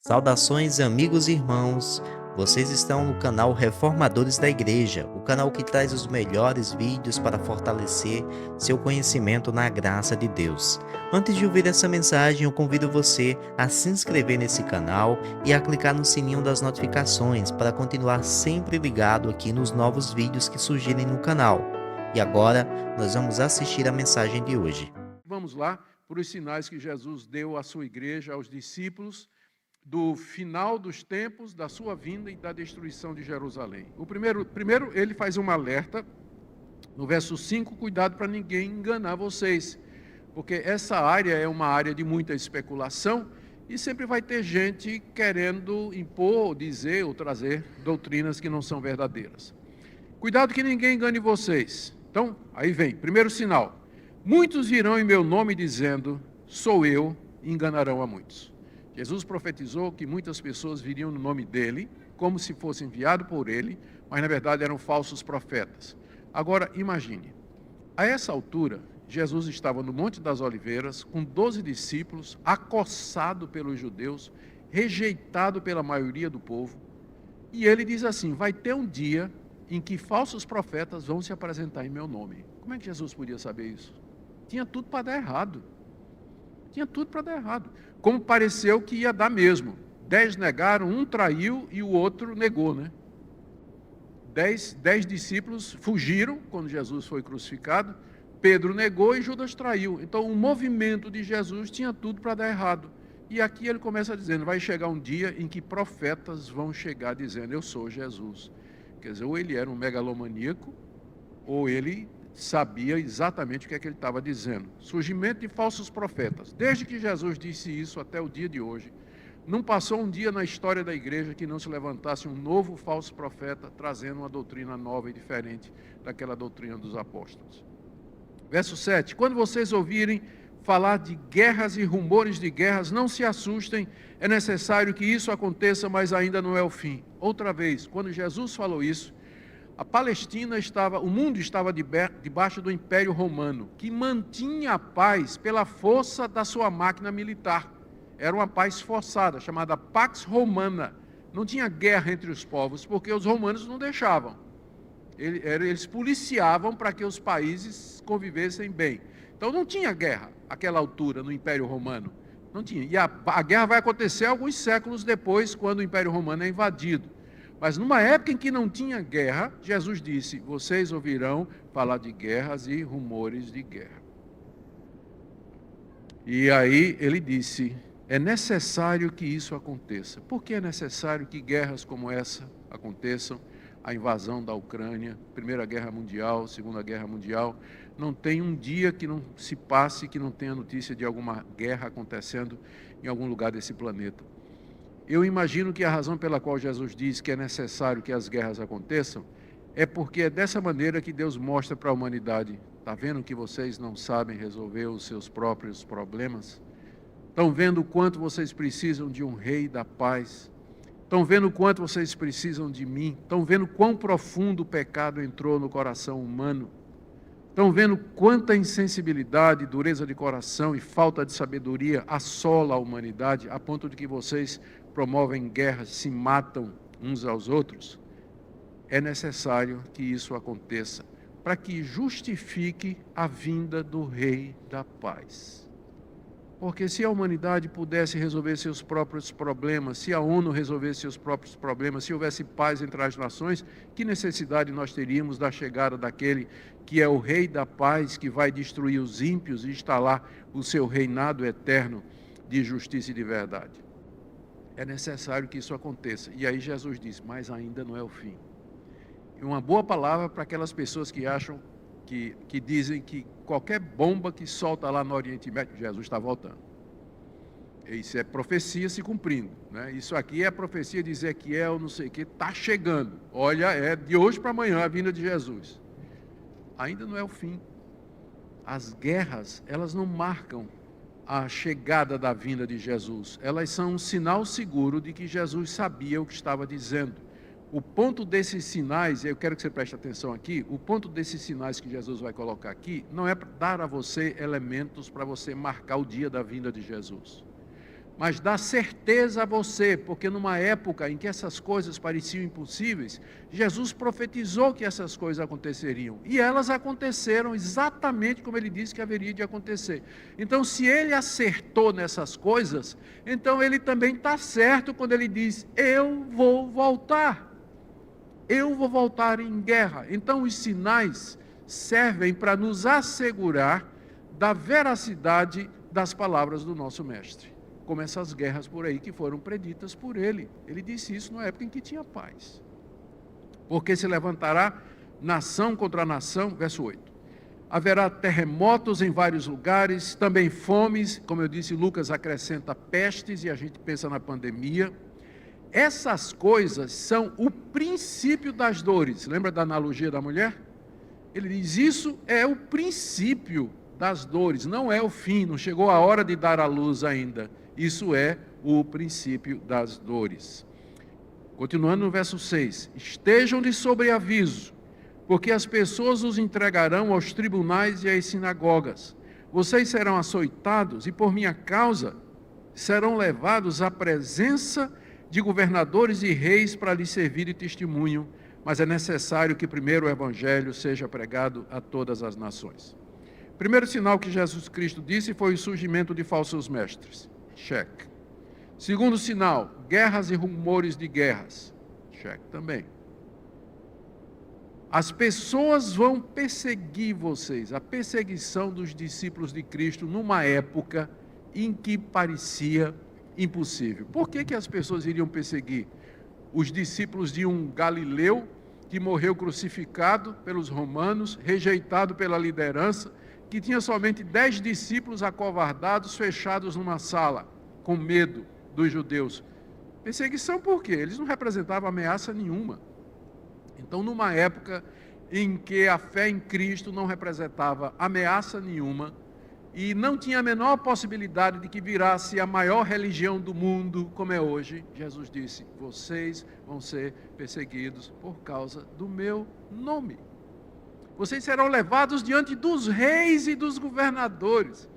Saudações, amigos e irmãos. Vocês estão no canal Reformadores da Igreja, o canal que traz os melhores vídeos para fortalecer seu conhecimento na graça de Deus. Antes de ouvir essa mensagem, eu convido você a se inscrever nesse canal e a clicar no sininho das notificações para continuar sempre ligado aqui nos novos vídeos que surgirem no canal. E agora, nós vamos assistir a mensagem de hoje. Vamos lá para os sinais que Jesus deu à sua igreja, aos discípulos, do final dos tempos, da sua vinda e da destruição de Jerusalém. O primeiro ele faz um alerta, no verso 5, cuidado para ninguém enganar vocês, porque essa área é uma área de muita especulação e sempre vai ter gente querendo impor, dizer ou trazer doutrinas que não são verdadeiras. Cuidado que ninguém engane vocês. Então, aí vem, primeiro sinal. Muitos virão em meu nome dizendo, sou eu, e enganarão a muitos. Jesus profetizou que muitas pessoas viriam no nome dele, como se fosse enviado por ele, mas na verdade eram falsos profetas. Agora, imagine, a essa altura, Jesus estava no Monte das Oliveiras, com 12 discípulos, acossado pelos judeus, rejeitado pela maioria do povo, e ele diz assim, vai ter um dia em que falsos profetas vão se apresentar em meu nome. Como é que Jesus podia saber isso? Tinha tudo para dar errado. Tinha tudo para dar errado. Como pareceu que ia dar mesmo. 10 negaram, um traiu e o outro negou, né? 10 discípulos fugiram quando Jesus foi crucificado, Pedro negou e Judas traiu. Então o movimento de Jesus tinha tudo para dar errado. E aqui ele começa dizendo, vai chegar um dia em que profetas vão chegar dizendo, eu sou Jesus. Quer dizer, ou ele era um megalomaníaco, ou ele sabia exatamente o que é que ele estava dizendo. Surgimento de falsos profetas. Desde que Jesus disse isso até o dia de hoje, não passou um dia na história da igreja que não se levantasse um novo falso profeta trazendo uma doutrina nova e diferente daquela doutrina dos apóstolos. Verso 7. Quando vocês ouvirem falar de guerras e rumores de guerras, não se assustem, é necessário que isso aconteça, mas ainda não é o fim. Outra vez, quando Jesus falou isso, a Palestina estava, o mundo estava debaixo do Império Romano, que mantinha a paz pela força da sua máquina militar. Era uma paz forçada, chamada Pax Romana. Não tinha guerra entre os povos, porque os romanos não deixavam. Eles policiavam para que os países convivessem bem. Então não tinha guerra, àquela altura, no Império Romano. Não tinha. E a guerra vai acontecer alguns séculos depois, quando o Império Romano é invadido. Mas numa época em que não tinha guerra, Jesus disse, vocês ouvirão falar de guerras e rumores de guerra. E aí ele disse, é necessário que isso aconteça. Por que é necessário que guerras como essa aconteçam? A invasão da Ucrânia, Primeira Guerra Mundial, Segunda Guerra Mundial, não tem um dia que não se passe que não tenha notícia de alguma guerra acontecendo em algum lugar desse planeta. Eu imagino que a razão pela qual Jesus diz que é necessário que as guerras aconteçam é porque é dessa maneira que Deus mostra para a humanidade. Está vendo que vocês não sabem resolver os seus próprios problemas? Estão vendo o quanto vocês precisam de um rei da paz? Estão vendo o quanto vocês precisam de mim? Estão vendo quão profundo o pecado entrou no coração humano? Estão vendo quanta insensibilidade, dureza de coração e falta de sabedoria assola a humanidade, a ponto de que vocês promovem guerras, se matam uns aos outros? É necessário que isso aconteça, para que justifique a vinda do Rei da Paz. Porque se a humanidade pudesse resolver seus próprios problemas, se a ONU resolvesse seus próprios problemas, se houvesse paz entre as nações, que necessidade nós teríamos da chegada daquele que é o Rei da Paz, que vai destruir os ímpios e instalar o seu reinado eterno de justiça e de verdade? É necessário que isso aconteça. E aí Jesus diz, mas ainda não é o fim. E uma boa palavra para aquelas pessoas que acham, que dizem que qualquer bomba que solta lá no Oriente Médio, Jesus está voltando. Isso é profecia se cumprindo, né? Isso aqui é a profecia de Ezequiel, não sei o que, está chegando. Olha, é de hoje para amanhã a vinda de Jesus. Ainda não é o fim. As guerras, elas não marcam a chegada da vinda de Jesus. Elas são um sinal seguro de que Jesus sabia o que estava dizendo. O ponto desses sinais, eu quero que você preste atenção aqui, o ponto desses sinais que Jesus vai colocar aqui, não é para dar a você elementos para você marcar o dia da vinda de Jesus. mas dá certeza a você, porque numa época em que essas coisas pareciam impossíveis, Jesus profetizou que essas coisas aconteceriam, e elas aconteceram exatamente como ele disse que haveria de acontecer. Então, se ele acertou nessas coisas, então ele também está certo quando ele diz: eu vou voltar em guerra. Então, os sinais servem para nos assegurar da veracidade das palavras do nosso mestre, como essas guerras por aí que foram preditas por ele. Ele disse isso na época em que tinha paz. Porque se levantará nação contra nação, verso 8. Haverá terremotos em vários lugares, também fomes, como eu disse, Lucas acrescenta pestes, e a gente pensa na pandemia. Essas coisas são o princípio das dores. Lembra da analogia da mulher? Ele diz, isso é o princípio das dores, não é o fim, não chegou a hora de dar à luz ainda. Isso é o princípio das dores. Continuando no verso 6. Estejam de sobreaviso, porque as pessoas os entregarão aos tribunais e às sinagogas. Vocês serão açoitados e por minha causa serão levados à presença de governadores e reis para lhes servir de testemunho, mas é necessário que primeiro o evangelho seja pregado a todas as nações. Primeiro sinal que Jesus Cristo disse foi o surgimento de falsos mestres. Cheque. Segundo sinal, guerras e rumores de guerras. Cheque também. As pessoas vão perseguir vocês. A perseguição dos discípulos de Cristo numa época em que parecia impossível. Por que as pessoas iriam perseguir? Os discípulos de um galileu que morreu crucificado pelos romanos, rejeitado pela liderança, que tinha somente 10 discípulos acovardados, fechados numa sala, com medo dos judeus. Perseguição por quê? Eles não representavam ameaça nenhuma. Então, numa época em que a fé em Cristo não representava ameaça nenhuma, e não tinha a menor possibilidade de que virasse a maior religião do mundo, como é hoje, Jesus disse, vocês vão ser perseguidos por causa do meu nome. Vocês serão levados diante dos reis e dos governadores.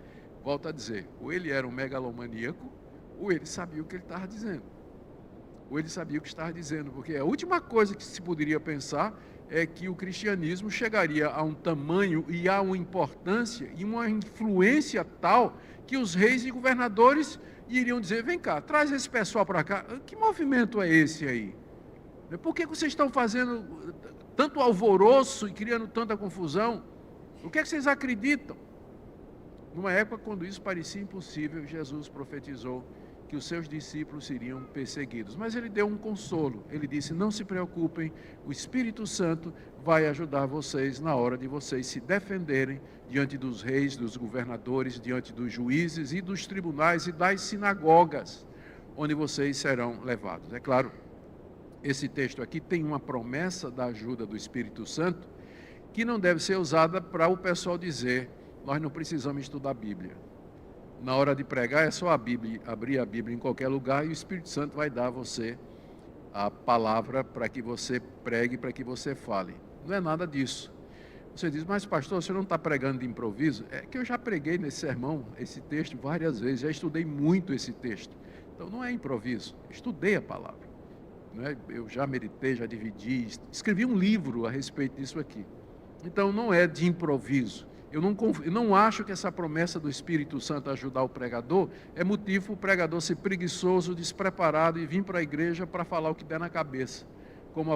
Volto a dizer, ou ele era um megalomaníaco, ou ele sabia o que ele estava dizendo. Ou ele sabia o que estava dizendo, porque a última coisa que se poderia pensar é que o cristianismo chegaria a um tamanho e a uma importância e uma influência tal que os reis e governadores iriam dizer, vem cá, traz esse pessoal para cá. Que movimento é esse aí? Por que vocês estão fazendo tanto alvoroço e criando tanta confusão? O que é que vocês acreditam? Numa época quando isso parecia impossível, Jesus profetizou que os seus discípulos seriam perseguidos. Mas ele deu um consolo. Ele disse, não se preocupem, o Espírito Santo vai ajudar vocês na hora de vocês se defenderem diante dos reis, dos governadores, diante dos juízes e dos tribunais e das sinagogas, onde vocês serão levados. É claro, esse texto aqui tem uma promessa da ajuda do Espírito Santo que não deve ser usada para o pessoal dizer, nós não precisamos estudar a Bíblia. Na hora de pregar é só abrir a Bíblia em qualquer lugar e o Espírito Santo vai dar a você a palavra para que você pregue, para que você fale. Não é nada disso. Você diz, mas pastor, você não está pregando de improviso? É que eu já preguei nesse sermão, esse texto várias vezes, já estudei muito esse texto. Então não é improviso, estudei a palavra. Não é? Eu já meditei, já dividi, escrevi um livro a respeito disso aqui. Então não é de improviso. Eu não acho que essa promessa do Espírito Santo ajudar o pregador é motivo para o pregador ser preguiçoso, despreparado e vir para a igreja para falar o que der na cabeça, como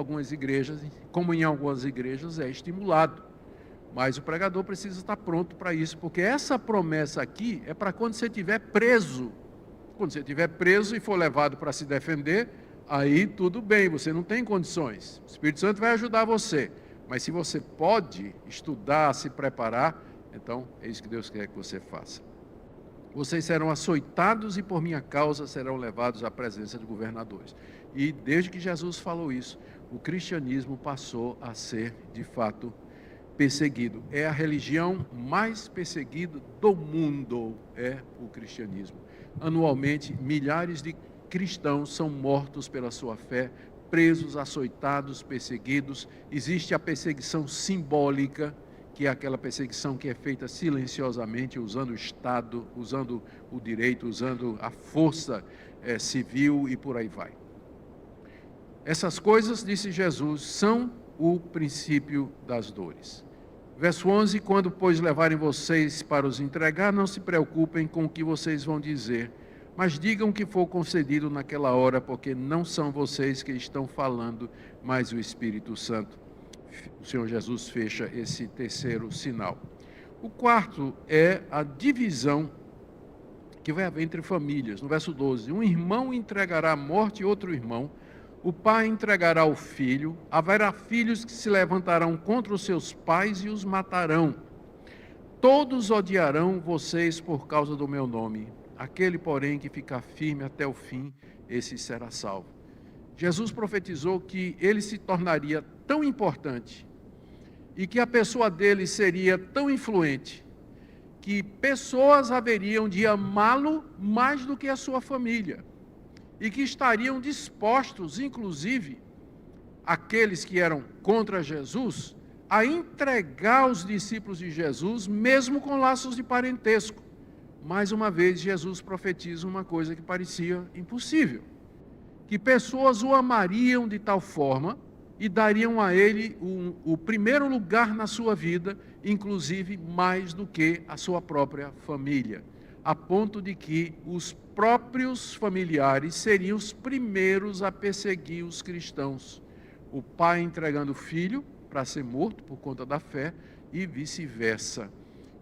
em algumas igrejas é estimulado. Mas o pregador precisa estar pronto para isso, porque essa promessa aqui é para quando você estiver preso. Quando você estiver preso e for levado para se defender, aí tudo bem, você não tem condições. O Espírito Santo vai ajudar você. Mas se você pode estudar, se preparar, então é isso que Deus quer que você faça. Vocês serão açoitados e por minha causa serão levados à presença de governadores. E desde que Jesus falou isso, o cristianismo passou a ser, de fato, perseguido. É a religião mais perseguida do mundo, é o cristianismo. Anualmente, milhares de cristãos são mortos pela sua fé, presos, açoitados, perseguidos. Existe a perseguição simbólica, que é aquela perseguição que é feita silenciosamente, usando o Estado, usando o direito, usando a força civil e por aí vai. Essas coisas, disse Jesus, são o princípio das dores. Verso 11, quando, pois, levarem vocês para os entregar, não se preocupem com o que vocês vão dizer, mas digam o que for concedido naquela hora, porque não são vocês que estão falando, mas o Espírito Santo. O Senhor Jesus fecha esse terceiro sinal. O quarto é a divisão que vai haver entre famílias. No verso 12, um irmão entregará à morte outro irmão, o pai entregará o filho, haverá filhos que se levantarão contra os seus pais e os matarão. Todos odiarão vocês por causa do meu nome. Aquele, porém, que ficar firme até o fim, esse será salvo. Jesus profetizou que ele se tornaria tão importante e que a pessoa dele seria tão influente que pessoas haveriam de amá-lo mais do que a sua família e que estariam dispostos, inclusive, aqueles que eram contra Jesus, a entregar os discípulos de Jesus, mesmo com laços de parentesco. Mais uma vez, Jesus profetiza uma coisa que parecia impossível, que pessoas o amariam de tal forma e dariam a ele o primeiro lugar na sua vida, inclusive mais do que a sua própria família, a ponto de que os próprios familiares seriam os primeiros a perseguir os cristãos. O pai entregando o filho para ser morto por conta da fé e vice-versa.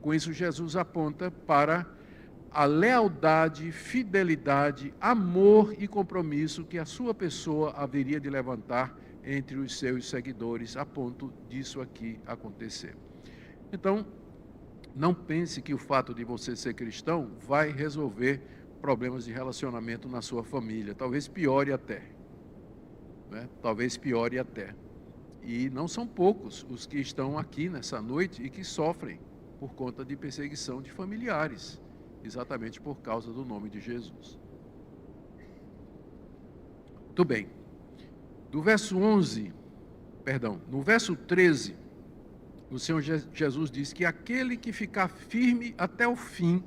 Com isso, Jesus aponta para a lealdade, fidelidade, amor e compromisso que a sua pessoa haveria de levantar entre os seus seguidores, a ponto disso aqui acontecer. Então, não pense que o fato de você ser cristão vai resolver problemas de relacionamento na sua família. Talvez piore até. Né? Talvez piore até. E não são poucos os que estão aqui nessa noite e que sofrem por conta de perseguição de familiares, exatamente por causa do nome de Jesus. Muito bem. No verso 13, o Senhor Jesus diz que aquele que ficar firme até o fim,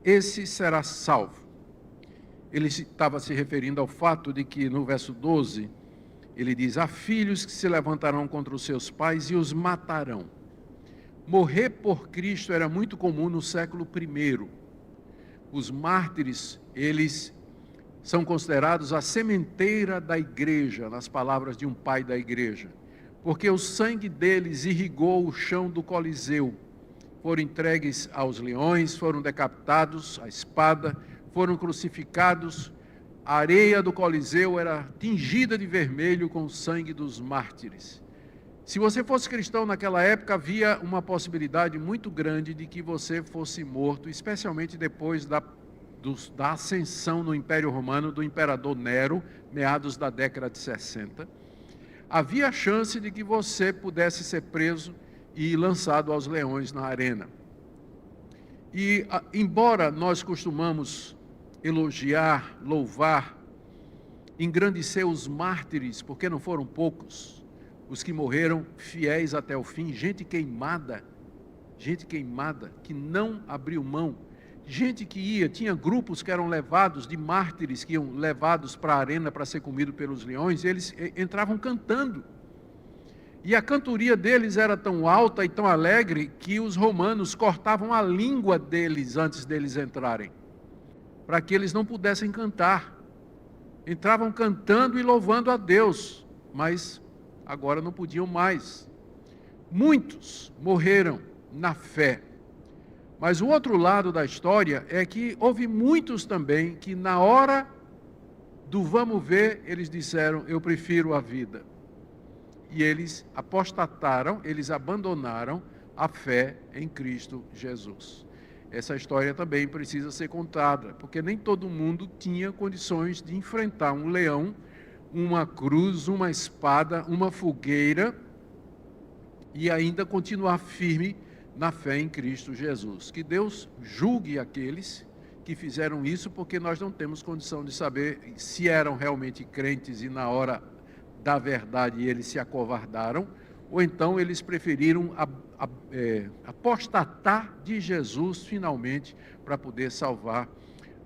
esse será salvo. Ele estava se referindo ao fato de que no verso 12, ele diz, há filhos que se levantarão contra os seus pais e os matarão. Morrer por Cristo era muito comum no século I. Os mártires, eles são considerados a sementeira da igreja, nas palavras de um pai da igreja, porque o sangue deles irrigou o chão do Coliseu. Foram entregues aos leões, foram decapitados à espada, foram crucificados. A areia do Coliseu era tingida de vermelho com o sangue dos mártires. Se você fosse cristão naquela época, havia uma possibilidade muito grande de que você fosse morto, especialmente depois da ascensão no Império Romano do imperador Nero, meados da década de 60. Havia a chance de que você pudesse ser preso e lançado aos leões na arena. E, embora nós costumamos elogiar, louvar, engrandecer os mártires, porque não foram poucos, os que morreram fiéis até o fim, gente queimada, que não abriu mão, gente que tinha grupos que eram levados, de mártires que iam levados para a arena para ser comido pelos leões, e eles entravam cantando. E a cantoria deles era tão alta e tão alegre que os romanos cortavam a língua deles antes deles entrarem, para que eles não pudessem cantar. Entravam cantando e louvando a Deus, mas agora não podiam mais. Muitos morreram na fé. Mas o outro lado da história é que houve muitos também que na hora do vamos ver, eles disseram, eu prefiro a vida. E eles apostataram, eles abandonaram a fé em Cristo Jesus. Essa história também precisa ser contada, porque nem todo mundo tinha condições de enfrentar um leão, uma cruz, uma espada, uma fogueira e ainda continuar firme na fé em Cristo Jesus. Que Deus julgue aqueles que fizeram isso, porque nós não temos condição de saber se eram realmente crentes e na hora da verdade eles se acovardaram, ou então eles preferiram apostatar de Jesus finalmente para poder salvar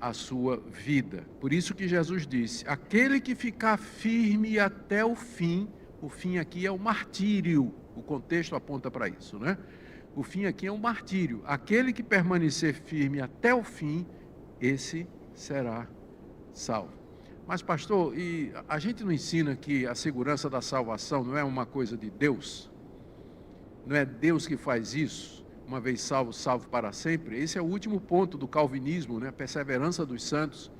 a sua vida. Por isso que Jesus disse: aquele que ficar firme até o fim aqui é o martírio, o contexto aponta para isso, né? O fim aqui é um martírio. Aquele que permanecer firme até o fim, esse será salvo. Mas, pastor, e a gente não ensina que a segurança da salvação não é uma coisa de Deus? Não é Deus que faz isso? Uma vez salvo, salvo para sempre? Esse é o último ponto do calvinismo, né? A perseverança dos santos.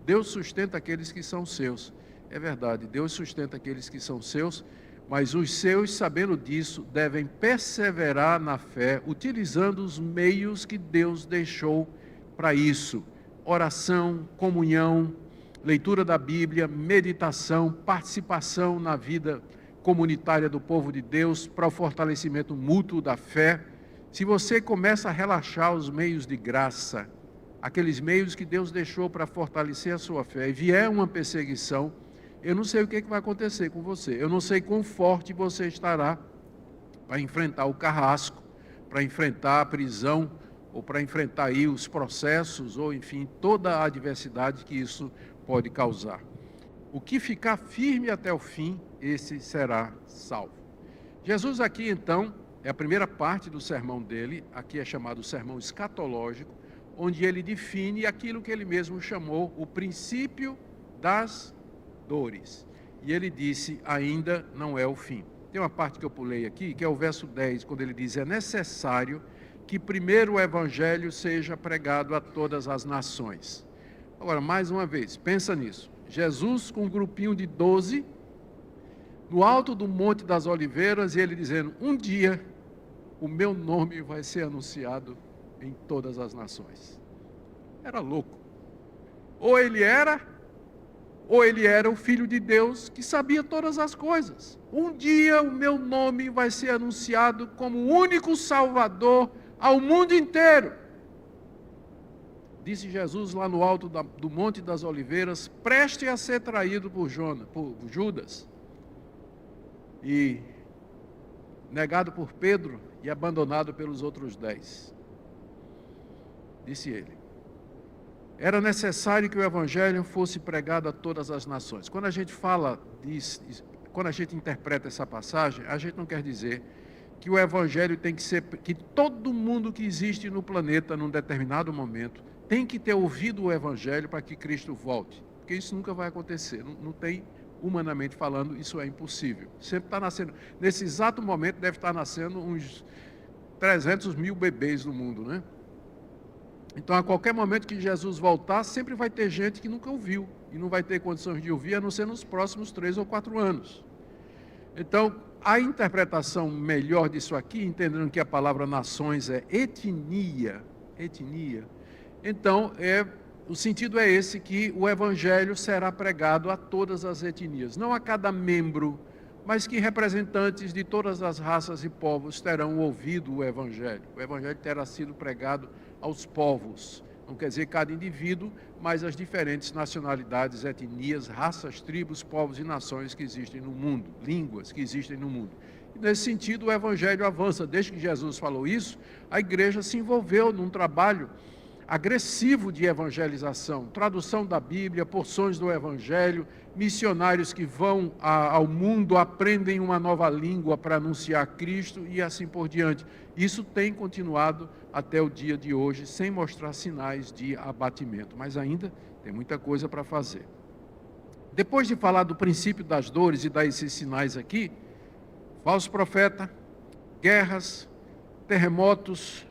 Deus sustenta aqueles que são seus. É verdade, Deus sustenta aqueles que são seus, mas os seus, sabendo disso, devem perseverar na fé, utilizando os meios que Deus deixou para isso: oração, comunhão, leitura da Bíblia, meditação, participação na vida comunitária do povo de Deus, para o fortalecimento mútuo da fé. Se você começa a relaxar os meios de graça, aqueles meios que Deus deixou para fortalecer a sua fé, e vier uma perseguição, eu não sei o que vai acontecer com você. Eu não sei quão forte você estará para enfrentar o carrasco, para enfrentar a prisão, ou para enfrentar aí os processos, ou enfim, toda a adversidade que isso pode causar. O que ficar firme até o fim, esse será salvo. Jesus aqui, então, é a primeira parte do sermão dele, aqui é chamado sermão escatológico, onde ele define aquilo que ele mesmo chamou o princípio das dores. E ele disse: ainda não é o fim. Tem uma parte que eu pulei aqui, que é o verso 10, quando ele diz: é necessário que primeiro o evangelho seja pregado a todas as nações. Agora, mais uma vez, pensa nisso. Jesus com um grupinho de 12, no alto do Monte das Oliveiras, e ele dizendo: um dia o meu nome vai ser anunciado em todas as nações. Era louco. Ou ele era o Filho de Deus que sabia todas as coisas. Um dia o meu nome vai ser anunciado como o único Salvador ao mundo inteiro. Disse Jesus lá no alto do Monte das Oliveiras, preste a ser traído por Judas, e negado por Pedro e abandonado pelos outros 10. Disse ele: era necessário que o evangelho fosse pregado a todas as nações. Quando a gente fala disso, quando a gente interpreta essa passagem, a gente não quer dizer que o evangelho tem que ser, que todo mundo que existe no planeta num determinado momento tem que ter ouvido o evangelho para que Cristo volte, porque isso nunca vai acontecer. Não tem, humanamente falando, isso é impossível. Sempre está nascendo, nesse exato momento deve estar nascendo uns 300 mil bebês no mundo, né? Então, a qualquer momento que Jesus voltar, sempre vai ter gente que nunca ouviu, e não vai ter condições de ouvir, a não ser nos próximos 3 ou 4 anos. Então, a interpretação melhor disso aqui, entendendo que a palavra nações é etnia, então, o sentido é esse, que o evangelho será pregado a todas as etnias, não a cada membro, mas que representantes de todas as raças e povos terão ouvido o evangelho. O evangelho terá sido pregado aos povos, não quer dizer cada indivíduo, mas as diferentes nacionalidades, etnias, raças, tribos, povos e nações que existem no mundo, línguas que existem no mundo. E nesse sentido o evangelho avança. Desde que Jesus falou isso, a igreja se envolveu num trabalho agressivo de evangelização, tradução da Bíblia, porções do evangelho, missionários que vão ao mundo, aprendem uma nova língua para anunciar Cristo e assim por diante. Isso tem continuado até o dia de hoje, sem mostrar sinais de abatimento, mas ainda tem muita coisa para fazer. Depois de falar do princípio das dores e dar esses sinais aqui, falso profeta, guerras, terremotos,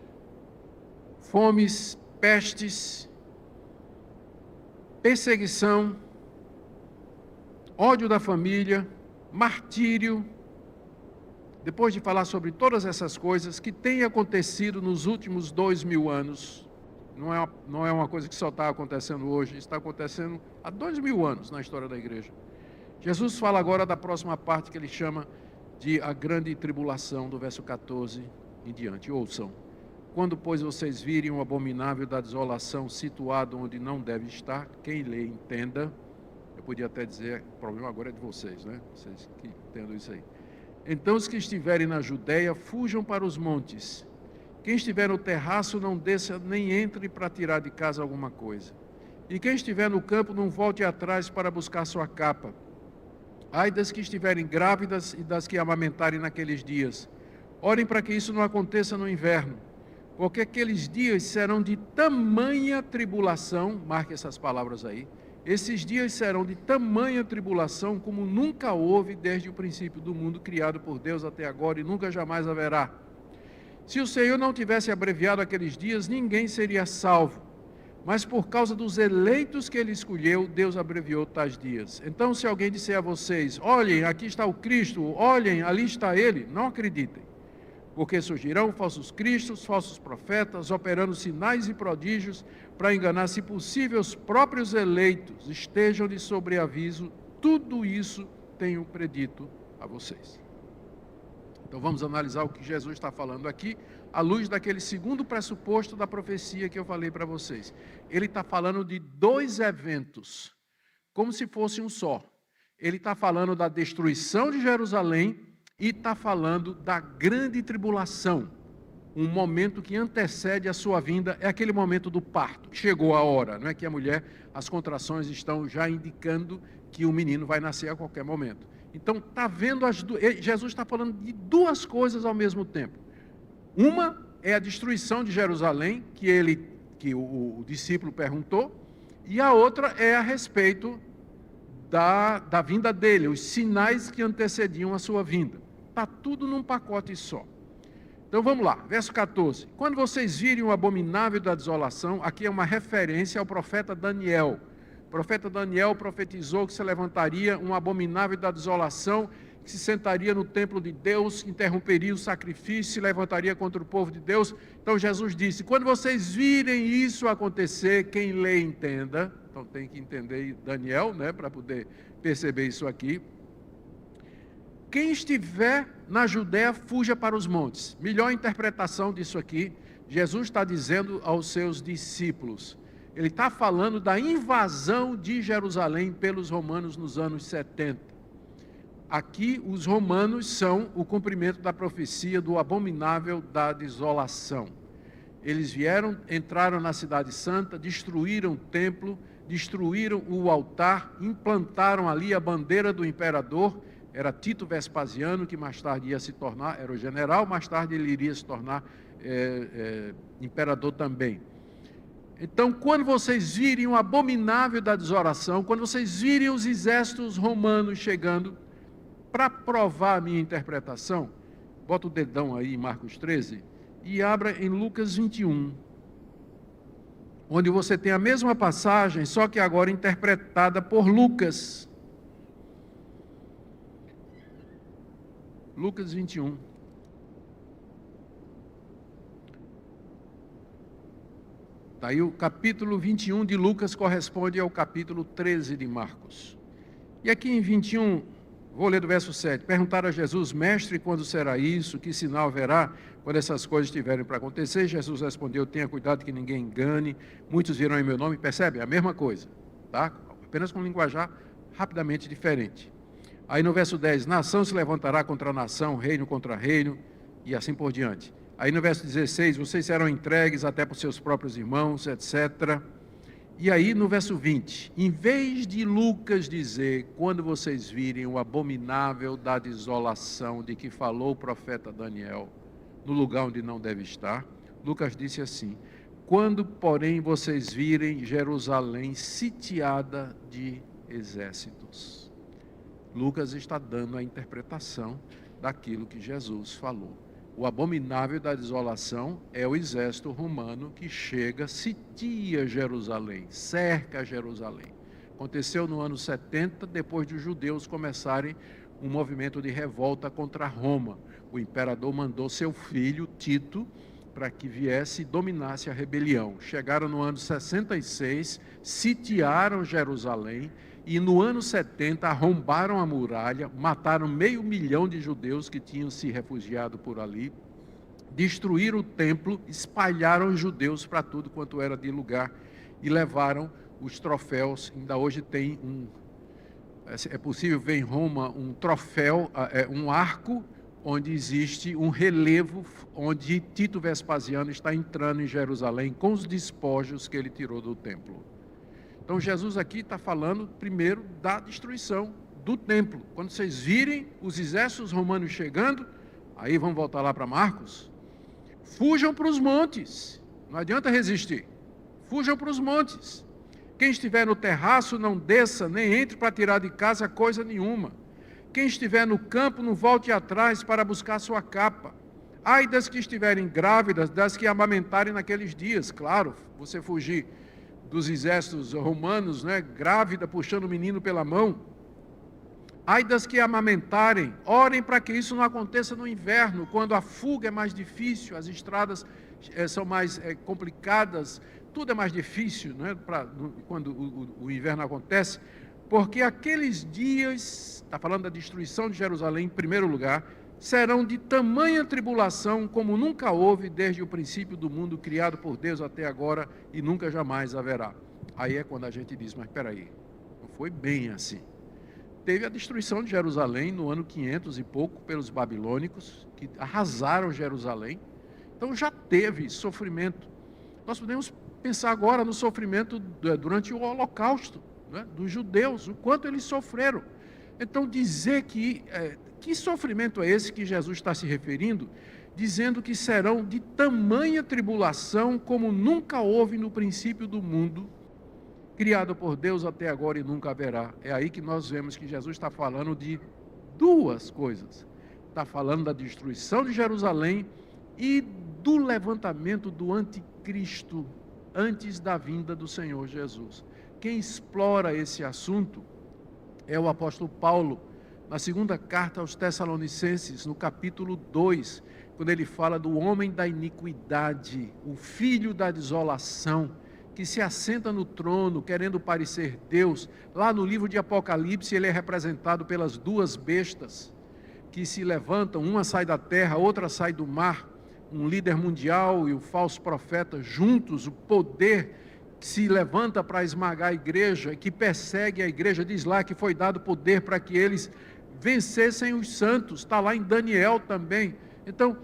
fomes, pestes, perseguição, ódio da família, martírio. Depois de falar sobre todas essas coisas que têm acontecido nos últimos 2000 anos, não é uma coisa que só está acontecendo hoje, está acontecendo há 2000 anos na história da igreja. Jesus fala agora da próxima parte que ele chama de a grande tribulação, do verso 14 em diante. Ouçam: quando, pois, vocês virem o abominável da desolação situado onde não deve estar, quem lê entenda. Eu podia até dizer, o problema agora é de vocês, né? Vocês que entendam isso aí. Então os que estiverem na Judéia, fujam para os montes. Quem estiver no terraço, não desça nem entre para tirar de casa alguma coisa. E quem estiver no campo, não volte atrás para buscar sua capa. Ai das que estiverem grávidas e das que amamentarem naqueles dias. Orem para que isso não aconteça no inverno, porque aqueles dias serão de tamanha tribulação, marque essas palavras aí, esses dias serão de tamanha tribulação como nunca houve desde o princípio do mundo criado por Deus até agora e nunca jamais haverá. Se o Senhor não tivesse abreviado aqueles dias, ninguém seria salvo. Mas por causa dos eleitos que ele escolheu, Deus abreviou tais dias. Então, se alguém disser a vocês, olhem, aqui está o Cristo, olhem, ali está ele, não acreditem. Porque surgirão falsos cristos, falsos profetas, operando sinais e prodígios, para enganar, se possível, os próprios eleitos. Estejam de sobreaviso, tudo isso tenho predito a vocês. Então vamos analisar o que Jesus está falando aqui, à luz daquele segundo pressuposto da profecia que eu falei para vocês. Ele está falando de dois eventos, como se fosse um só. Ele está falando da destruição de Jerusalém e está falando da grande tribulação, um momento que antecede a sua vinda, é aquele momento do parto. Chegou a hora, não é que a mulher, as contrações estão já indicando que o menino vai nascer a qualquer momento. Então, está vendo Jesus está falando de duas coisas ao mesmo tempo. Uma é a destruição de Jerusalém, que o discípulo perguntou, e a outra é a respeito da vinda dele, os sinais que antecediam a sua vinda. Está tudo num pacote só. Então vamos lá, verso 14. Quando vocês virem o abominável da desolação, aqui é uma referência ao profeta Daniel. O profeta Daniel profetizou que se levantaria um abominável da desolação, que se sentaria no templo de Deus, interromperia o sacrifício, se levantaria contra o povo de Deus. Então Jesus disse, quando vocês virem isso acontecer, quem lê entenda. Então tem que entender Daniel, né, para poder perceber isso aqui. Quem estiver na Judéia, fuja para os montes. Melhor interpretação disso aqui, Jesus está dizendo aos seus discípulos. Ele está falando da invasão de Jerusalém pelos romanos nos anos 70. Aqui, os romanos são o cumprimento da profecia do abominável da desolação. Eles vieram, entraram na cidade santa, destruíram o templo, destruíram o altar, implantaram ali a bandeira do imperador. Era Tito Vespasiano, que mais tarde ia se tornar, era o general, mais tarde ele iria se tornar imperador também. Então, quando vocês virem o abominável da desolação, quando vocês virem os exércitos romanos chegando, para provar a minha interpretação, bota o dedão aí em Marcos 13 e abra em Lucas 21, onde você tem a mesma passagem, só que agora interpretada por Lucas. Lucas 21. Daí o capítulo 21 de Lucas corresponde ao capítulo 13 de Marcos. E aqui em 21, vou ler do verso 7. Perguntaram a Jesus, mestre, quando será isso? Que sinal haverá quando essas coisas estiverem para acontecer? Jesus respondeu, tenha cuidado que ninguém engane. Muitos virão em meu nome. Percebe? A mesma coisa, tá? Apenas com um linguajar rapidamente diferente. Aí no verso 10, nação se levantará contra nação, reino contra reino, e assim por diante. Aí no verso 16, vocês serão entregues até por seus próprios irmãos, etc. E aí no verso 20, em vez de Lucas dizer, quando vocês virem o abominável da desolação de que falou o profeta Daniel, no lugar onde não deve estar, Lucas disse assim, quando porém vocês virem Jerusalém sitiada de exércitos. Lucas está dando a interpretação daquilo que Jesus falou. O abominável da desolação é o exército romano que chega, sitia Jerusalém, cerca Jerusalém. Aconteceu no ano 70, depois de os judeus começarem um movimento de revolta contra Roma. O imperador mandou seu filho, Tito, para que viesse e dominasse a rebelião. Chegaram no ano 66, sitiaram Jerusalém, e no ano 70 arrombaram a muralha, mataram 500.000 de judeus que tinham se refugiado por ali, destruíram o templo, espalharam os judeus para tudo quanto era de lugar e levaram os troféus. Ainda hoje tem é possível ver em Roma um troféu, um arco onde existe um relevo, onde Tito Vespasiano está entrando em Jerusalém com os despojos que ele tirou do templo. Então Jesus aqui está falando primeiro da destruição do templo. Quando vocês virem os exércitos romanos chegando, aí vamos voltar lá para Marcos, fujam para os montes, não adianta resistir, fujam para os montes. Quem estiver no terraço não desça, nem entre para tirar de casa coisa nenhuma. Quem estiver no campo não volte atrás para buscar sua capa. Ai das que estiverem grávidas, das que amamentarem naqueles dias. Claro, você fugir dos exércitos romanos, né, grávida, puxando o menino pela mão. Ai das que amamentarem, orem para que isso não aconteça no inverno, quando a fuga é mais difícil, as estradas são mais complicadas, tudo é mais difícil, né, quando o inverno acontece, porque aqueles dias, está falando da destruição de Jerusalém em primeiro lugar, serão de tamanha tribulação como nunca houve desde o princípio do mundo criado por Deus até agora e nunca jamais haverá. Aí é quando a gente diz, mas espera aí, não foi bem assim. Teve a destruição de Jerusalém no ano 500 e pouco pelos babilônicos, que arrasaram Jerusalém. Então já teve sofrimento. Nós podemos pensar agora no sofrimento durante o Holocausto, né, dos judeus, o quanto eles sofreram. Então dizer que sofrimento é esse que Jesus está se referindo, dizendo que serão de tamanha tribulação como nunca houve no princípio do mundo, criado por Deus até agora e nunca haverá. É aí que nós vemos que Jesus está falando de duas coisas. Está falando da destruição de Jerusalém e do levantamento do anticristo antes da vinda do Senhor Jesus. Quem explora esse assunto é o apóstolo Paulo, na segunda carta aos Tessalonicenses, no capítulo 2, quando ele fala do homem da iniquidade, o filho da desolação, que se assenta no trono, querendo parecer Deus. Lá no livro de Apocalipse, ele é representado pelas duas bestas, que se levantam, uma sai da terra, outra sai do mar, um líder mundial e o falso profeta juntos, o poder que se levanta para esmagar a igreja, que persegue a igreja, diz lá que foi dado poder para que eles vencessem os santos, está lá em Daniel também. Então,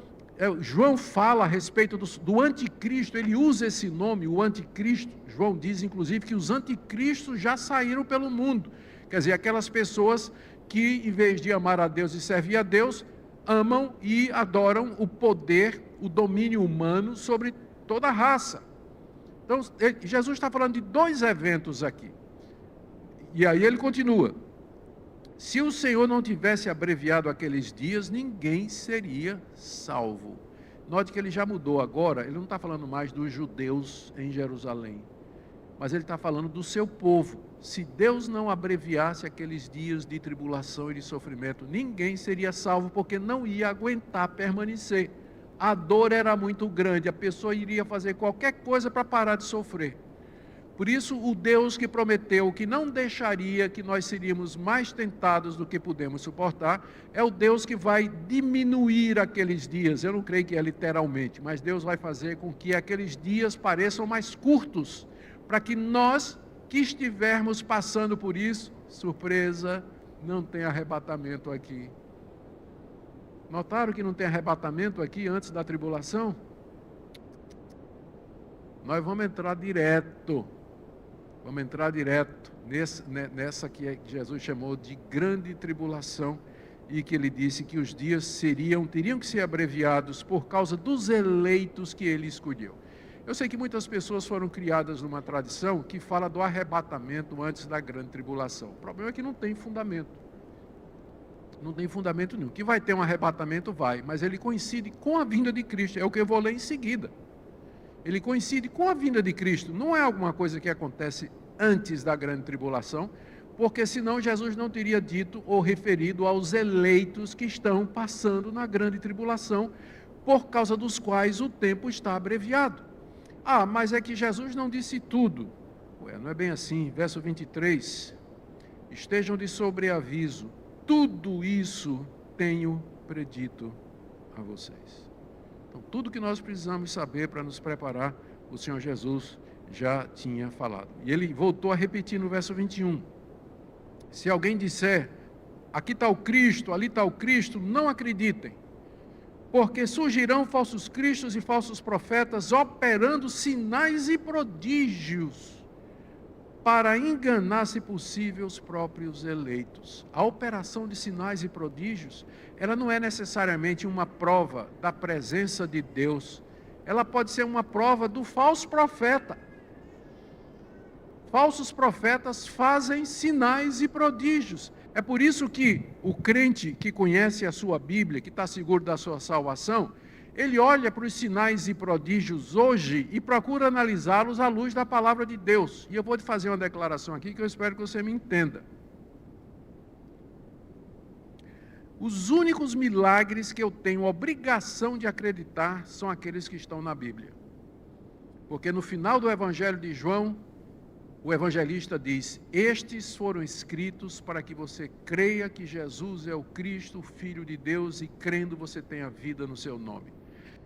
João fala a respeito do anticristo, ele usa esse nome, o anticristo. João diz, inclusive, que os anticristos já saíram pelo mundo. Quer dizer, aquelas pessoas que, em vez de amar a Deus e servir a Deus, amam e adoram o poder, o domínio humano sobre toda a raça. Então, Jesus está falando de dois eventos aqui. E aí ele continua. Se o Senhor não tivesse abreviado aqueles dias, ninguém seria salvo. Note que ele já mudou agora, ele não está falando mais dos judeus em Jerusalém, mas ele está falando do seu povo. Se Deus não abreviasse aqueles dias de tribulação e de sofrimento, ninguém seria salvo, porque não ia aguentar permanecer. A dor era muito grande, a pessoa iria fazer qualquer coisa para parar de sofrer. Por isso, o Deus que prometeu que não deixaria que nós seríamos mais tentados do que podemos suportar, é o Deus que vai diminuir aqueles dias. Eu não creio que é literalmente, mas Deus vai fazer com que aqueles dias pareçam mais curtos, para que nós que estivermos passando por isso, surpresa, não tem arrebatamento aqui. Notaram que não tem arrebatamento aqui antes da tribulação? Nós vamos entrar direto. Vamos entrar direto nessa que Jesus chamou de grande tribulação e que ele disse que os dias teriam que ser abreviados por causa dos eleitos que ele escolheu. Eu sei que muitas pessoas foram criadas numa tradição que fala do arrebatamento antes da grande tribulação. O problema é que não tem fundamento. Não tem fundamento nenhum. Que vai ter um arrebatamento, vai, mas ele coincide com a vinda de Cristo. É o que eu vou ler em seguida. Ele coincide com a vinda de Cristo, não é alguma coisa que acontece antes da grande tribulação, porque senão Jesus não teria dito ou referido aos eleitos que estão passando na grande tribulação, por causa dos quais o tempo está abreviado. Ah, mas é que Jesus não disse tudo. Ué, não é bem assim. Verso 23, estejam de sobreaviso, tudo isso tenho predito a vocês. Então, tudo que nós precisamos saber para nos preparar, o Senhor Jesus já tinha falado. E ele voltou a repetir no verso 21. Se alguém disser, aqui está o Cristo, ali está o Cristo, não acreditem. Porque surgirão falsos cristos e falsos profetas, operando sinais e prodígios, para enganar, se possível, os próprios eleitos. A operação de sinais e prodígios, ela não é necessariamente uma prova da presença de Deus. Ela pode ser uma prova do falso profeta. Falsos profetas fazem sinais e prodígios. É por isso que o crente que conhece a sua Bíblia, que está seguro da sua salvação, ele olha para os sinais e prodígios hoje e procura analisá-los à luz da palavra de Deus. E eu vou te fazer uma declaração aqui que eu espero que você me entenda. Os únicos milagres que eu tenho obrigação de acreditar são aqueles que estão na Bíblia. Porque no final do Evangelho de João, o evangelista diz: estes foram escritos para que você creia que Jesus é o Cristo, o Filho de Deus, e crendo você tenha vida no seu nome.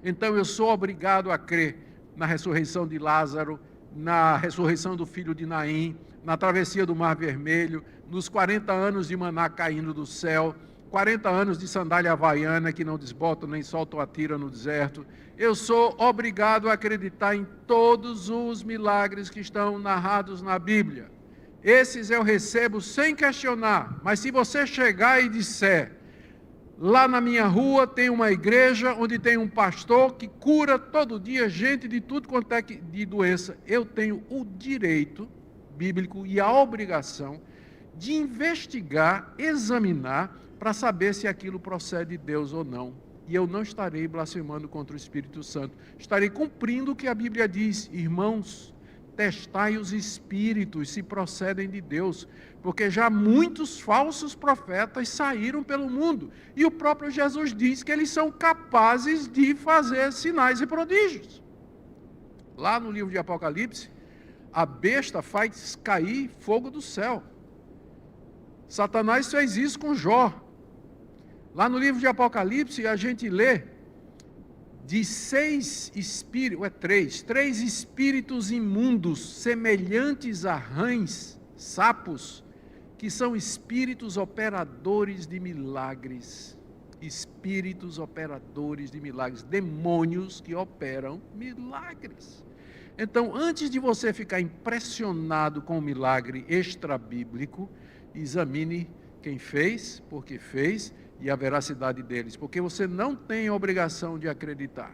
Então eu sou obrigado a crer na ressurreição de Lázaro, na ressurreição do filho de Naim, na travessia do Mar Vermelho, nos 40 anos de maná caindo do céu, 40 anos de sandália havaiana que não desbotam nem soltam a tira no deserto. Eu sou obrigado a acreditar em todos os milagres que estão narrados na Bíblia. Esses eu recebo sem questionar, mas se você chegar e disser: lá na minha rua tem uma igreja onde tem um pastor que cura todo dia gente de tudo quanto é de doença, eu tenho o direito bíblico e a obrigação de investigar, examinar, para saber se aquilo procede de Deus ou não. E eu não estarei blasfemando contra o Espírito Santo. Estarei cumprindo o que a Bíblia diz: irmãos, testai os espíritos se procedem de Deus, porque já muitos falsos profetas saíram pelo mundo, e o próprio Jesus diz que eles são capazes de fazer sinais e prodígios. Lá no livro de Apocalipse, a besta faz cair fogo do céu. Satanás fez isso com Jó. Lá no livro de Apocalipse a gente lê de três espíritos imundos, semelhantes a rãs, sapos, que são espíritos operadores de milagres. Espíritos operadores de milagres, demônios que operam milagres. Então, antes de você ficar impressionado com o milagre extrabíblico, examine quem fez, por que fez, e a veracidade deles, porque você não tem a obrigação de acreditar,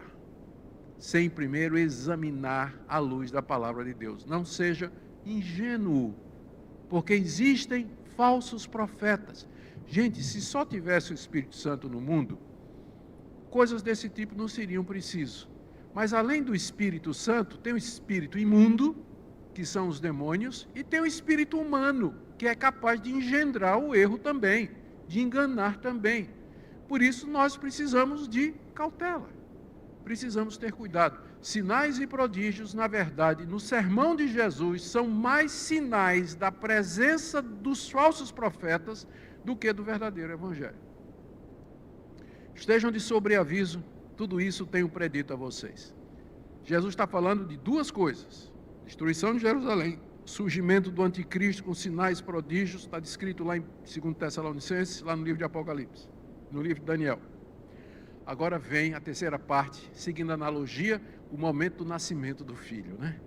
sem primeiro examinar à luz da palavra de Deus. Não seja ingênuo, porque existem falsos profetas. Gente, se só tivesse o Espírito Santo no mundo, coisas desse tipo não seriam precisas. Mas além do Espírito Santo, tem o espírito imundo, que são os demônios, e tem o espírito humano, que é capaz de engendrar o erro também, de enganar também. Por isso nós precisamos de cautela, precisamos ter cuidado. Sinais e prodígios, na verdade, no sermão de Jesus, são mais sinais da presença dos falsos profetas do que do verdadeiro evangelho. Estejam de sobreaviso, tudo isso tenho predito a vocês. Jesus está falando de duas coisas: destruição de Jerusalém, surgimento do anticristo com sinais e prodígios, está descrito lá em 2 Tessalonicenses, lá no livro de Apocalipse, no livro de Daniel. Agora vem a terceira parte, seguindo a analogia, o momento do nascimento do filho, né?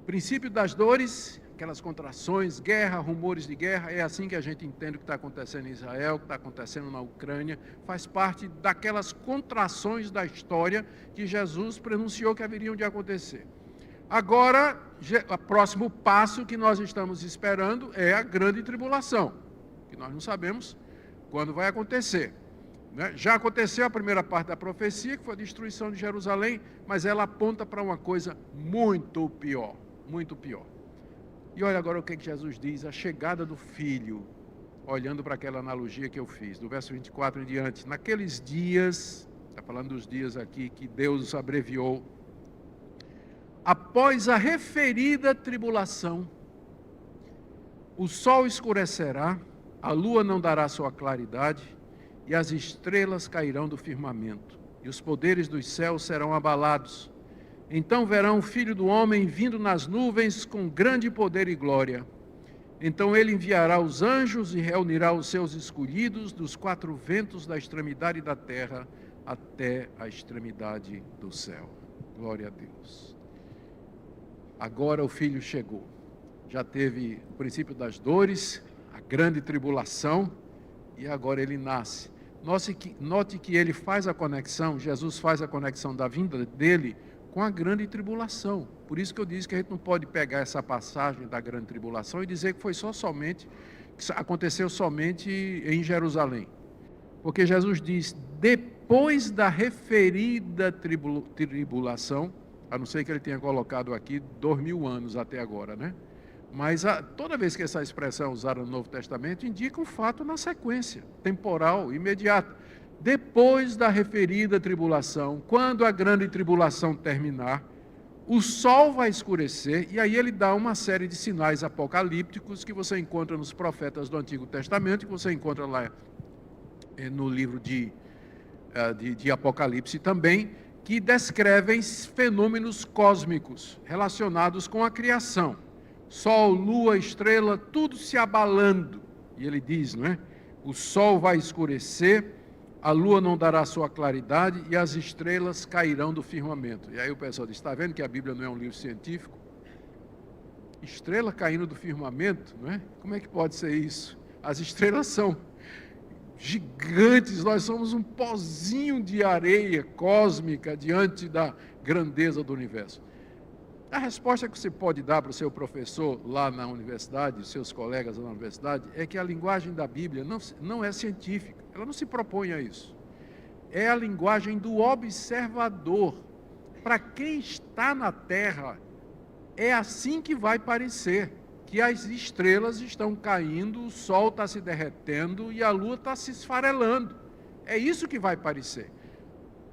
Princípio das dores, aquelas contrações, guerra, rumores de guerra, é assim que a gente entende o que está acontecendo em Israel, o que está acontecendo na Ucrânia, faz parte daquelas contrações da história que Jesus pronunciou que haveriam de acontecer. Agora, o próximo passo que nós estamos esperando é a grande tribulação, que nós não sabemos quando vai acontecer. Já aconteceu a primeira parte da profecia, que foi a destruição de Jerusalém, mas ela aponta para uma coisa muito pior, muito pior. E olha agora o que Jesus diz: a chegada do Filho, olhando para aquela analogia que eu fiz, do verso 24 em diante. Naqueles dias, está falando dos dias aqui que Deus abreviou, após a referida tribulação, o sol escurecerá, a lua não dará sua claridade, e as estrelas cairão do firmamento, e os poderes dos céus serão abalados. Então verão o Filho do Homem vindo nas nuvens com grande poder e glória. Então ele enviará os anjos e reunirá os seus escolhidos dos quatro ventos da extremidade da terra, até a extremidade do céu. Glória a Deus. Agora o Filho chegou. Já teve o princípio das dores, a grande tribulação, e agora ele nasce. Note que ele faz a conexão, Jesus faz a conexão da vinda dele com a grande tribulação. Por isso que eu disse que a gente não pode pegar essa passagem da grande tribulação e dizer que foi que aconteceu somente em Jerusalém. Porque Jesus diz, depois da referida tribulação, a não ser que ele tenha colocado aqui 2000 anos até agora, né? Mas toda vez que essa expressão é usada no Novo Testamento, indica um fato na sequência, temporal, imediato. Depois da referida tribulação, quando a grande tribulação terminar, o sol vai escurecer, e aí ele dá uma série de sinais apocalípticos que você encontra nos profetas do Antigo Testamento, que você encontra lá no livro de Apocalipse também, que descrevem fenômenos cósmicos relacionados com a criação. Sol, lua, estrela, tudo se abalando. E ele diz, não é? O sol vai escurecer, a lua não dará sua claridade e as estrelas cairão do firmamento. E aí o pessoal diz, está vendo que a Bíblia não é um livro científico? Estrela caindo do firmamento, não é? Como é que pode ser isso? As estrelas são gigantes, nós somos um pozinho de areia cósmica diante da grandeza do universo. A resposta que você pode dar para o seu professor lá na universidade, seus colegas lá na universidade, é que a linguagem da Bíblia não é científica, ela não se propõe a isso. É a linguagem do observador. Para quem está na Terra, é assim que vai parecer, que as estrelas estão caindo, o sol está se derretendo e a lua está se esfarelando. É isso que vai parecer.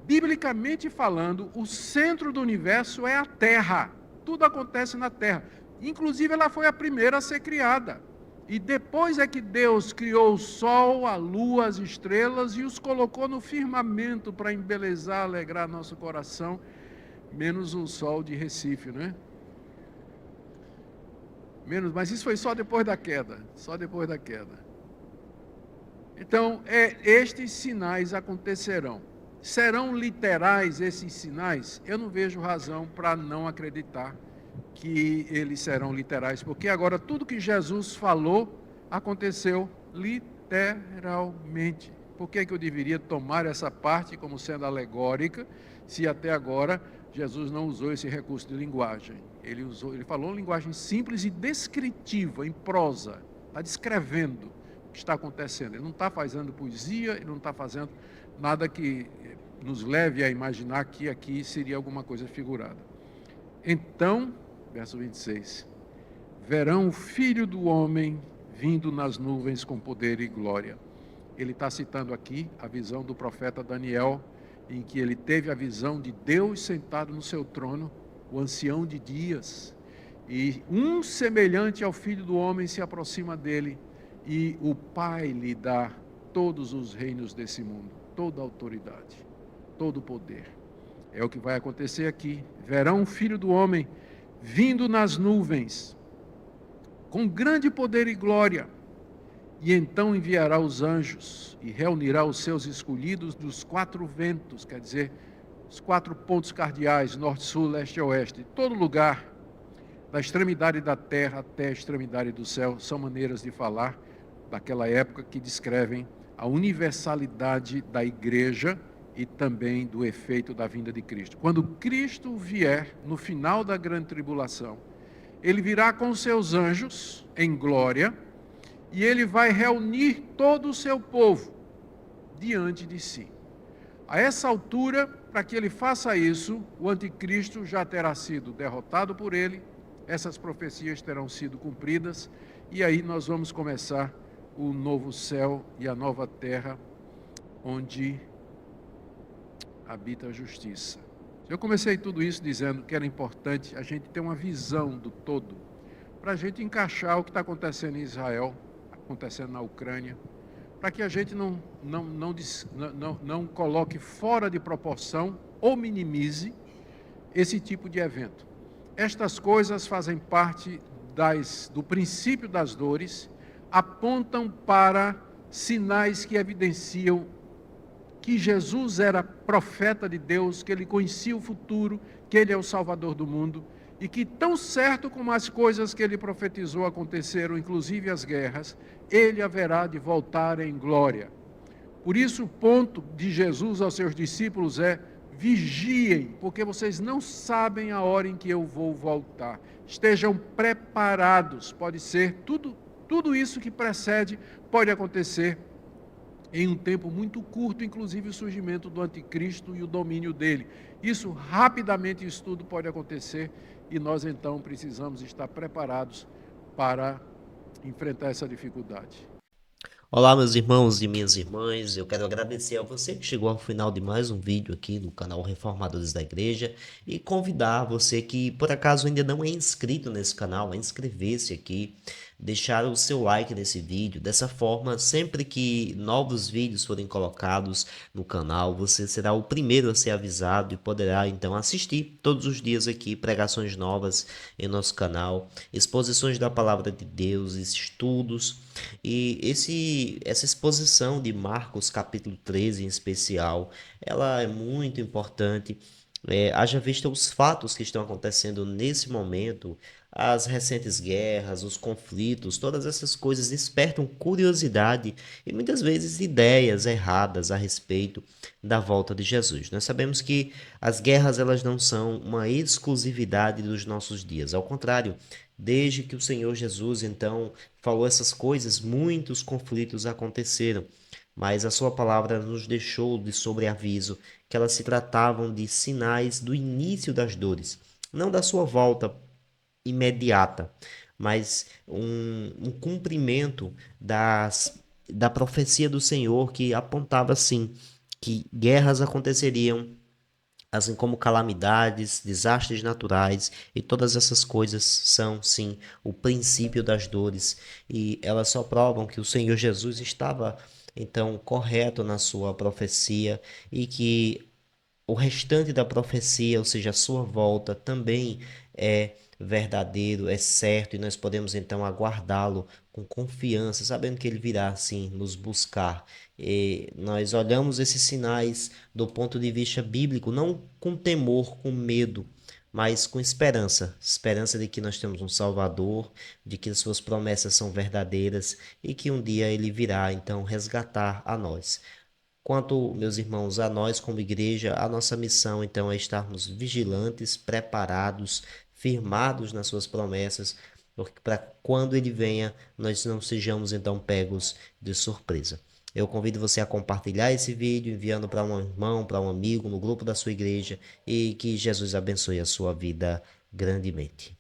Biblicamente falando, o centro do universo é a Terra. Tudo acontece na Terra. Inclusive, ela foi a primeira a ser criada. E depois é que Deus criou o sol, a lua, as estrelas e os colocou no firmamento para embelezar, alegrar nosso coração, menos o sol de Recife, né? Mas isso foi só depois da queda, só depois da queda. Então, estes sinais acontecerão. Serão literais esses sinais? Eu não vejo razão para não acreditar que eles serão literais, porque agora tudo que Jesus falou aconteceu literalmente. Por que eu deveria tomar essa parte como sendo alegórica, se até agora Jesus não usou esse recurso de linguagem? Ele falou linguagem simples e descritiva, em prosa, está descrevendo o que está acontecendo. Ele não está fazendo poesia, ele não está fazendo nada que nos leve a imaginar que aqui seria alguma coisa figurada. Então, verso 26, verão o Filho do Homem vindo nas nuvens com poder e glória. Ele está citando aqui a visão do profeta Daniel, em que ele teve a visão de Deus sentado no seu trono, o ancião de dias, e um semelhante ao Filho do Homem se aproxima dele, e o Pai lhe dá todos os reinos desse mundo, toda a autoridade, todo o poder. É o que vai acontecer aqui. Verão o Filho do Homem vindo nas nuvens, com grande poder e glória, e então enviará os anjos e reunirá os seus escolhidos dos quatro ventos, quer dizer, os quatro pontos cardeais, norte, sul, leste e oeste, todo lugar, da extremidade da terra até a extremidade do céu. São maneiras de falar daquela época que descrevem a universalidade da igreja e também do efeito da vinda de Cristo. Quando Cristo vier, no final da grande tribulação, ele virá com seus anjos em glória e ele vai reunir todo o seu povo diante de si. A essa altura, para que ele faça isso, o anticristo já terá sido derrotado por ele, essas profecias terão sido cumpridas, e aí nós vamos começar o novo céu e a nova terra, onde habita a justiça. Eu comecei tudo isso dizendo que era importante a gente ter uma visão do todo, para a gente encaixar o que está acontecendo em Israel, acontecendo na Ucrânia, para que a gente não coloque fora de proporção ou minimize esse tipo de evento. Estas coisas fazem parte do princípio das dores, apontam para sinais que evidenciam que Jesus era profeta de Deus, que ele conhecia o futuro, que ele é o Salvador do mundo, e que tão certo como as coisas que ele profetizou aconteceram, inclusive as guerras, ele haverá de voltar em glória. Por isso o ponto de Jesus aos seus discípulos é: vigiem, porque vocês não sabem a hora em que eu vou voltar. Estejam preparados. Pode ser tudo isso que precede pode acontecer em um tempo muito curto, inclusive o surgimento do anticristo e o domínio dele. Isso rapidamente, isso tudo pode acontecer, e nós então precisamos estar preparados para enfrentar essa dificuldade. Olá, meus irmãos e minhas irmãs, eu quero agradecer a você que chegou ao final de mais um vídeo aqui no canal Reformadores da Igreja e convidar você que por acaso ainda não é inscrito nesse canal a inscrever-se aqui, deixar o seu like nesse vídeo. Dessa forma, sempre que novos vídeos forem colocados no canal, você será o primeiro a ser avisado e poderá então assistir todos os dias aqui pregações novas em nosso canal, exposições da Palavra de Deus, estudos. E essa exposição de Marcos capítulo 13 em especial, ela é muito importante. Haja vista os fatos que estão acontecendo nesse momento, as recentes guerras, os conflitos, todas essas coisas despertam curiosidade e muitas vezes ideias erradas a respeito da volta de Jesus. Nós sabemos que as guerras elas não são uma exclusividade dos nossos dias, ao contrário, desde que o Senhor Jesus então falou essas coisas, muitos conflitos aconteceram, mas a sua palavra nos deixou de sobreaviso que elas se tratavam de sinais do início das dores, não da sua volta imediata, mas um cumprimento da profecia do Senhor que apontava assim que guerras aconteceriam, assim como calamidades, desastres naturais e todas essas coisas são, sim, o princípio das dores e elas só provam que o Senhor Jesus estava, então, correto na sua profecia e que o restante da profecia, ou seja, a sua volta, também é verdadeiro, é certo, e nós podemos então aguardá-lo com confiança, sabendo que ele virá assim nos buscar. E nós olhamos esses sinais do ponto de vista bíblico, não com temor, com medo, mas com esperança, esperança de que nós temos um Salvador, de que as suas promessas são verdadeiras e que um dia ele virá então resgatar a nós. Quanto, meus irmãos, a nós como igreja, a nossa missão então é estarmos vigilantes, preparados, firmados nas suas promessas, para quando ele venha, nós não sejamos então pegos de surpresa. Eu convido você a compartilhar esse vídeo, enviando para um irmão, para um amigo, no grupo da sua igreja, e que Jesus abençoe a sua vida grandemente.